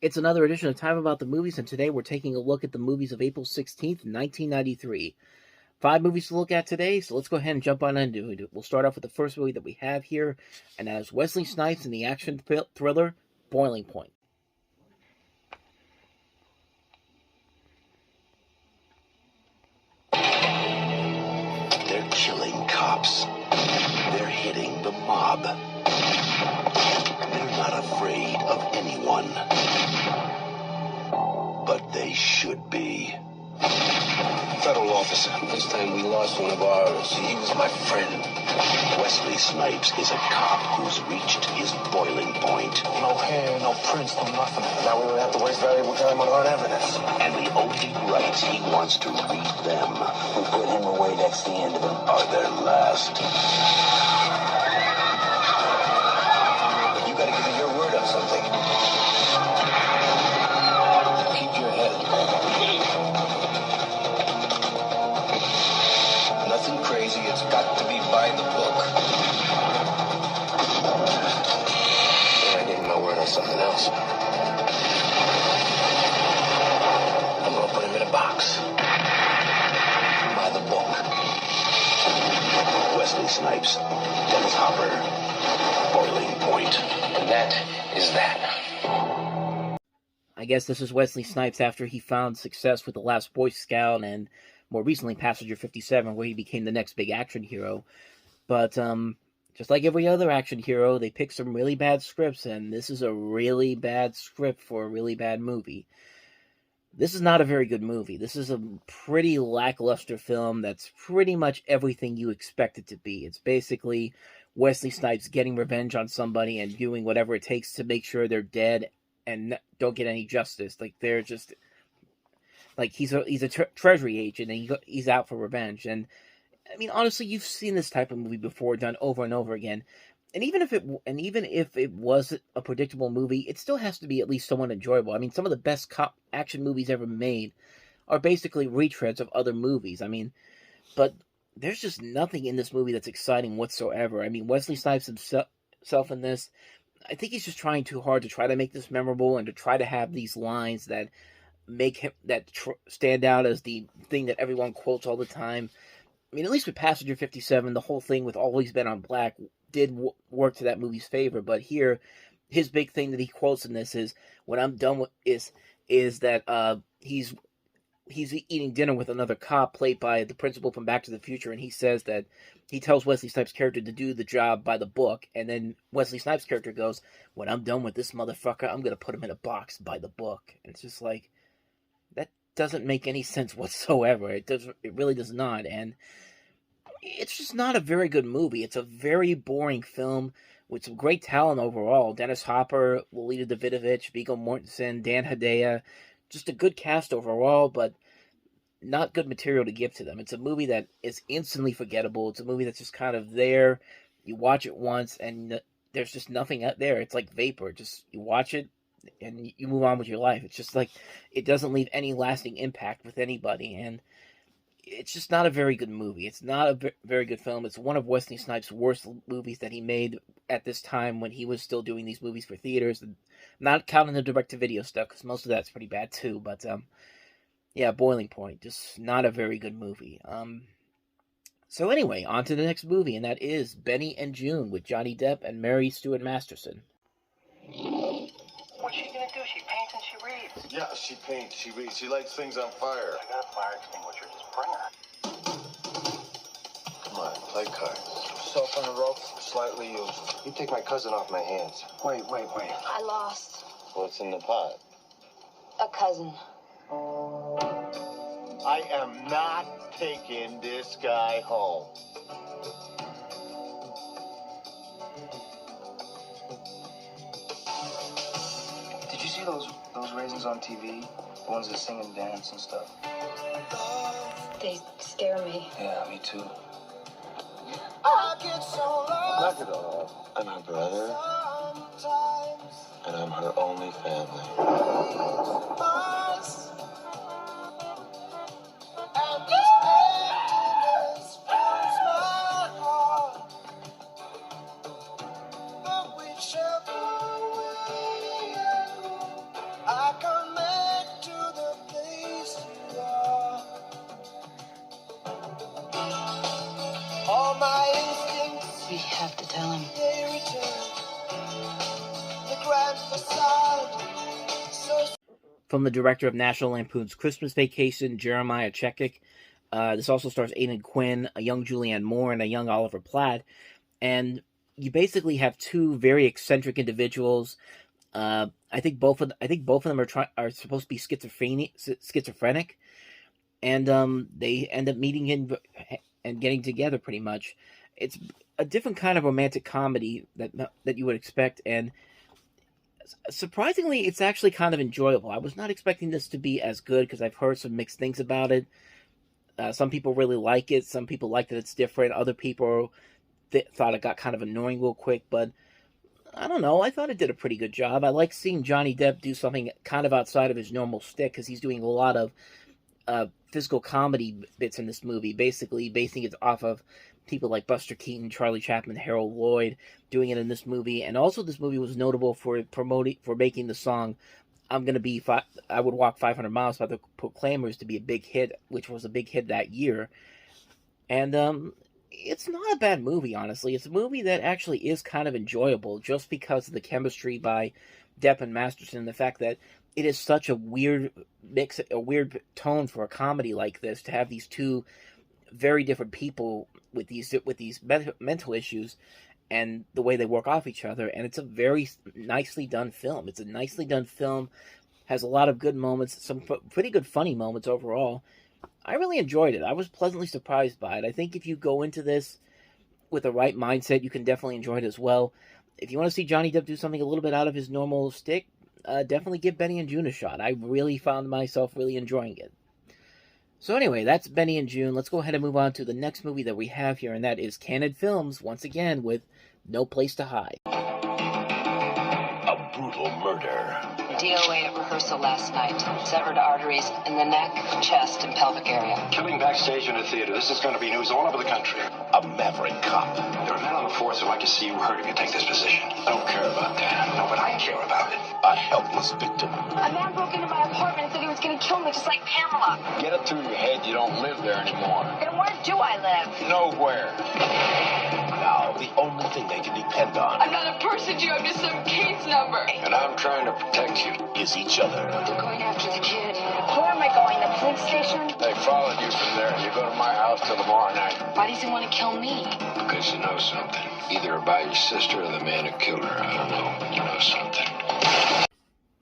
It's another edition of Time About the Movies, and today we're taking a look at the movies of April 16th, 1993. 5 movies to look at today, so let's go ahead and jump on into it. We'll start off with the first movie that we have here, and that is Wesley Snipes in the action thriller Boiling Point. They're killing cops. They're hitting the mob. They're not afraid of anyone. But they should be. Federal officer. This time we lost one of ours. He was my friend. Wesley Snipes is a cop who's reached his boiling point. No hair, no prints, no nothing. Now we don't have to waste valuable time on hard evidence. And the only rights he wants to read them. We put him away, that's the end of him. Are their last. You gotta give me your word on something. Keep your head. Nothing crazy, it's got to be by the book. And I gave him my word on something else. I'm gonna put him in a box. By the book. Wesley Snipes, Dennis Hopper, Boiling Point. And that is that. I guess this is Wesley Snipes after he found success with The Last Boy Scout and more recently Passenger 57, where he became the next big action hero. But just like every other action hero, they pick some really bad scripts, and this is a really bad script for a really bad movie. This is not a very good movie. This is a pretty lackluster film that's pretty much everything you expect it to be. It's basically Wesley Snipes getting revenge on somebody and doing whatever it takes to make sure they're dead and don't get any justice. Like, they're just... Like, he's a treasury agent, and he's out for revenge. And, I mean, honestly, you've seen this type of movie before, done over and over again. And even if it was a predictable movie, it still has to be at least somewhat enjoyable. I mean, some of the best cop action movies ever made are basically retreads of other movies. I mean, but there's just nothing in this movie that's exciting whatsoever. I mean, Wesley Snipes himself in this, I think he's just trying too hard to try to make this memorable and to try to have these lines that make him stand out as the thing that everyone quotes all the time. I mean, at least with Passenger 57, the whole thing with Always Been on Black did work to that movie's favor. But here, his big thing that he quotes in this is, "When I'm done with is that he's eating dinner with another cop played by the principal from Back to the Future," and he says that he tells Wesley Snipes' character to do the job by the book, and then Wesley Snipes' character goes, "When I'm done with this motherfucker, I'm gonna put him in a box by the book." And it's just like, that doesn't make any sense whatsoever. It really does not, and it's just not a very good movie. It's a very boring film with some great talent overall. Dennis Hopper, Lolita Davidovich, Viggo Mortensen, Dan Hedaya. Just a good cast overall, but not good material to give to them. It's a movie that is instantly forgettable. It's a movie that's just kind of there. You watch it once, and there's just nothing out there. It's like vapor. Just, you watch it, and you move on with your life. It's just like, it doesn't leave any lasting impact with anybody, and it's just not a very good movie. It's not a very good film. It's one of Wesley Snipes' worst movies that he made at this time when he was still doing these movies for theaters. And not counting the direct-to-video stuff, because most of that's pretty bad too. But, yeah, Boiling Point. Just not a very good movie. So anyway, on to the next movie, and that is Benny and Joon with Johnny Depp and Mary Stuart Masterson. What's she gonna do? She paints and she reads. Yeah, she paints, she reads, she lights things on fire. I got a fire extinguisher. Just bring her. Come on, play cards. Soap on the rope, slightly used. You take my cousin off my hands. Wait. I lost What's in the pot? a cousin. I am not taking this guy home. Did you see those raisins on TV? The ones that sing and dance and stuff. They scare me. Yeah, me too. Knock it off. I'm her brother, and I'm her only family. We have to tell him. From the director of National Lampoon's Christmas Vacation, Jeremiah Chechik. This also stars Aidan Quinn, a young Julianne Moore, and a young Oliver Platt. And you basically have two very eccentric individuals. I think both of them are supposed to be schizophrenic, and they end up meeting and getting together pretty much. It's a different kind of romantic comedy that you would expect, and surprisingly, it's actually kind of enjoyable. I was not expecting this to be as good because I've heard some mixed things about it. Some people really like it. Some people like that it's different. Other people thought it got kind of annoying real quick, but I don't know. I thought it did a pretty good job. I like seeing Johnny Depp do something kind of outside of his normal shtick because he's doing a lot of physical comedy bits in this movie, basically basing it off of people like Buster Keaton, Charlie Chaplin, Harold Lloyd doing it in this movie. And also this movie was notable for making the song I Would Walk 500 Miles by the Proclaimers to be a big hit, which was a big hit that year. And it's not a bad movie, honestly. It's a movie that actually is kind of enjoyable just because of the chemistry by Depp and Masterson, the fact that it is such a weird mix, a weird tone for a comedy like this, to have these two very different people with these mental issues and the way they work off each other. And it's a very nicely done film. Has a lot of good moments, some pretty good funny moments overall. I really enjoyed it. I was pleasantly surprised by it. I think if you go into this with the right mindset, you can definitely enjoy it as well. If you want to see Johnny Depp do something a little bit out of his normal stick, definitely give Benny and June a shot. I really found myself really enjoying it. So anyway, that's Benny and June. Let's go ahead and move on to the next movie that we have here, and that is Candid Films, once again, with No Place to Hide. A brutal murder. DOA at rehearsal last night. Severed arteries in the neck, chest, and pelvic area. Killing backstage in a theater. This is going to be news all over the country. A maverick cop. There are men on the force who'd like to see you hurt if you take this position. I don't care about that. No, but I care about it. A helpless victim. A man broke into my apartment and said he was going to kill me, just like Pamela. Get it through your head you don't live there anymore. Then where do I live? Nowhere. Now, the only thing they can depend on I'm not a person, Joe. I'm just some case number. And I'm trying to protect you. is each other. They're going after the kid. Where am I going? The police station? They followed you from there. You go to my house till tomorrow night. Why does he want to kill me? Because you know something. Either about your sister or the man who killed her. I don't know, but you know something.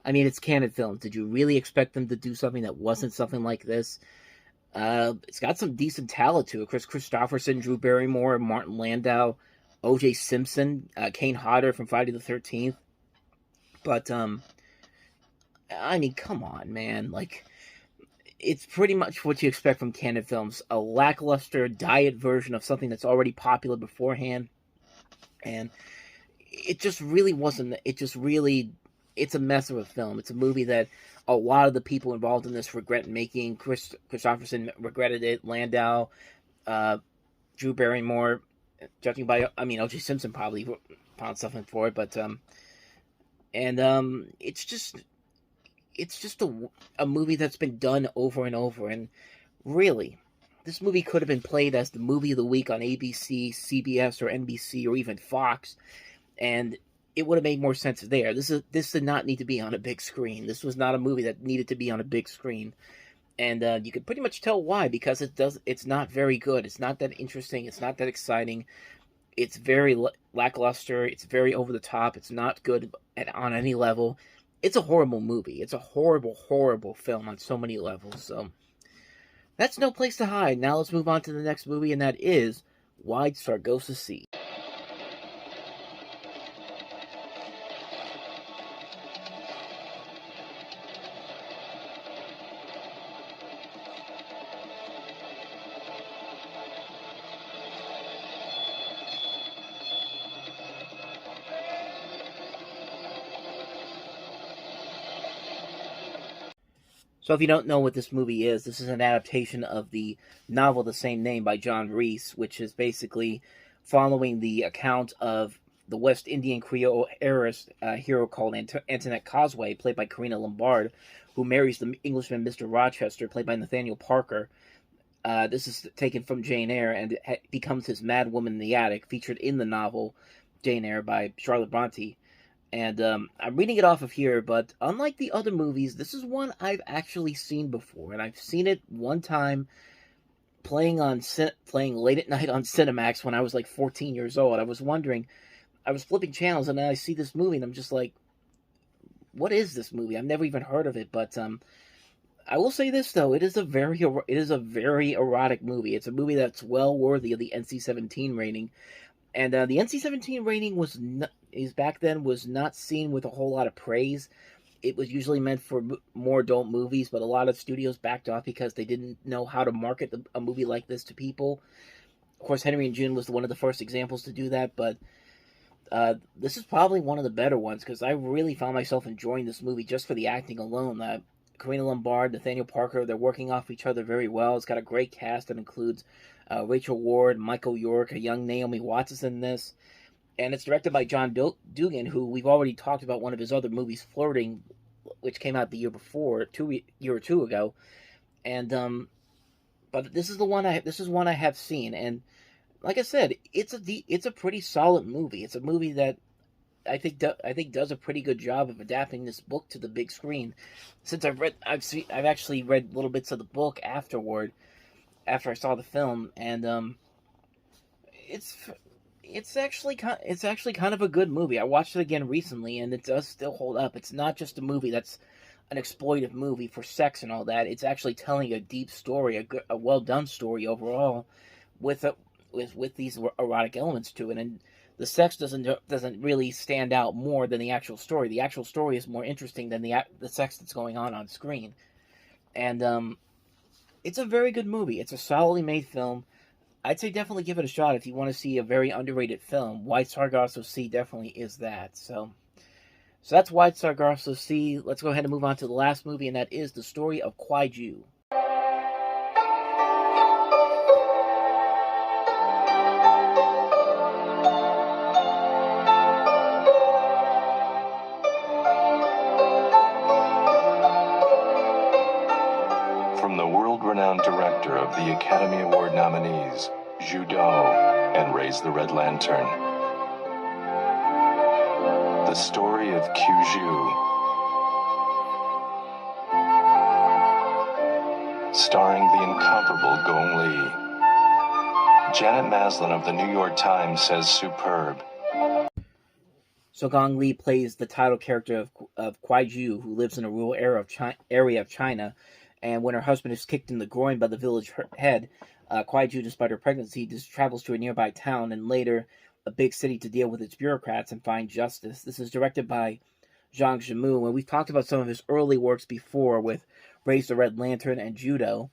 I mean, it's Candid Films. Did you really expect them to do something that wasn't something like this? It's got some decent talent to it. Chris Christopherson, Drew Barrymore, Martin Landau, O.J. Simpson, Kane Hodder from Friday the 13th. But, I mean, come on, man. Like, it's pretty much what you expect from Candid Films. A lackluster diet version of something that's already popular beforehand. And it just really wasn't. It's a mess of a film. It's a movie that a lot of the people involved in this regret making. Chris Christopherson regretted it. Landau, Drew Barrymore, judging by, O.J. Simpson probably found something for it. But, it's just a movie that's been done over and over. And really, this movie could have been played as the movie of the week on ABC, CBS, or NBC, or even Fox. And it would have made more sense there. This did not need to be on a big screen. This was not a movie that needed to be on a big screen. And you can pretty much tell why, because it's not very good. It's not that interesting. It's not that exciting. It's very lackluster. It's very over the top. It's not good on any level. It's a horrible movie. It's a horrible, horrible film on so many levels. So that's No Place to Hide. Now let's move on to the next movie, and that is Wide Sargasso Sea. So if you don't know what this movie is, this is an adaptation of the novel the same name by John Reese, which is basically following the account of the West Indian Creole heiress hero called Antoinette Causeway, played by Karina Lombard, who marries the Englishman Mr. Rochester, played by Nathaniel Parker. This is taken from Jane Eyre, and it becomes his Mad Woman in the Attic, featured in the novel Jane Eyre by Charlotte Bronte. And I'm reading it off of here, but unlike the other movies, this is one I've actually seen before, and I've seen it one time playing late at night on Cinemax when I was like 14 years old. I was flipping channels, and then I see this movie, and I'm just like, what is this movie? I've never even heard of it, but I will say this though: it is a very erotic movie. It's a movie that's well worthy of the NC-17 rating, and the NC-17 rating was back then was not seen with a whole lot of praise. It was usually meant for more adult movies, but a lot of studios backed off because they didn't know how to market a movie like this to people. Of course, Henry and Joon was one of the first examples to do that, but this is probably one of the better ones because I really found myself enjoying this movie just for the acting alone. Karina Lombard, Nathaniel Parker, they're working off each other very well. It's got a great cast that includes Rachel Ward, Michael York, a young Naomi Watts is in this. And it's directed by John Dugan, who we've already talked about one of his other movies, Flirting, which came out the year before, year or two ago. And but this is one I have seen, and like I said, it's a pretty solid movie. It's a movie that I think does a pretty good job of adapting this book to the big screen. Since I've actually read little bits of the book after I saw the film, and it's actually kind of a good movie. I watched it again recently, and it does still hold up. It's not just a movie that's an exploitive movie for sex and all that. It's actually telling a deep story, a well done story overall, with these erotic elements to it. And the sex doesn't really stand out more than the actual story. The actual story is more interesting than the sex that's going on screen. And it's a very good movie. It's a solidly made film. I'd say definitely give it a shot if you want to see a very underrated film. White Sargasso Sea definitely is that. So that's White Sargasso Sea. Let's go ahead and move on to the last movie, and that is The Story of Qiu Ju. From the world-renowned director of the Academy Award nominees, Zhu and Raise the Red Lantern. The Story of Qiu Ju. Starring the incomparable Gong Li. Janet Maslin of the New York Times says superb. So Gong Li plays the title character of Qiu Ju, who lives in a rural area of China, and when her husband is kicked in the groin by the village head, Qiu Ju, despite her pregnancy, just travels to a nearby town and later a big city to deal with its bureaucrats and find justice. This is directed by Zhang Yimou, and we've talked about some of his early works before with Raise the Red Lantern and Judo.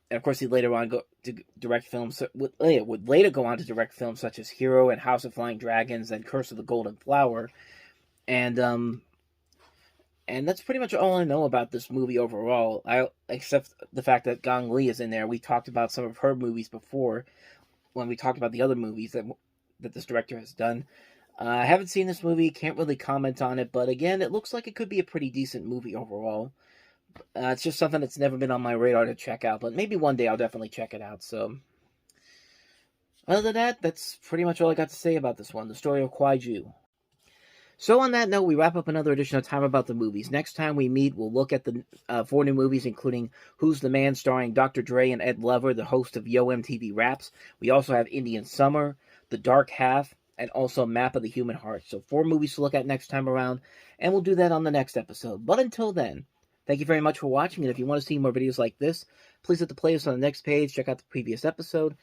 And of course, he later on would later go on to direct films such as Hero and House of Flying Dragons and Curse of the Golden Flower. And that's pretty much all I know about this movie overall, except the fact that Gong Li is in there. We talked about some of her movies before when we talked about the other movies that this director has done. I haven't seen this movie, can't really comment on it, but again, it looks like it could be a pretty decent movie overall. It's just something that's never been on my radar to check out, but maybe one day I'll definitely check it out. So, other than that, that's pretty much all I got to say about this one, The Story of Qiu Ju. So on that note, we wrap up another edition of Time About the Movies. Next time we meet, we'll look at the 4 new movies, including Who's the Man, starring Dr. Dre and Ed Lover, the host of Yo MTV Raps. We also have Indian Summer, The Dark Half, and also Map of the Human Heart. So 4 movies to look at next time around, and we'll do that on the next episode. But until then, thank you very much for watching, and if you want to see more videos like this, please hit the playlist on the next page, check out the previous episode,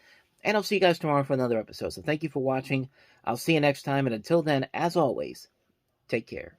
and I'll see you guys tomorrow for another episode. So thank you for watching, I'll see you next time, and until then, as always, take care.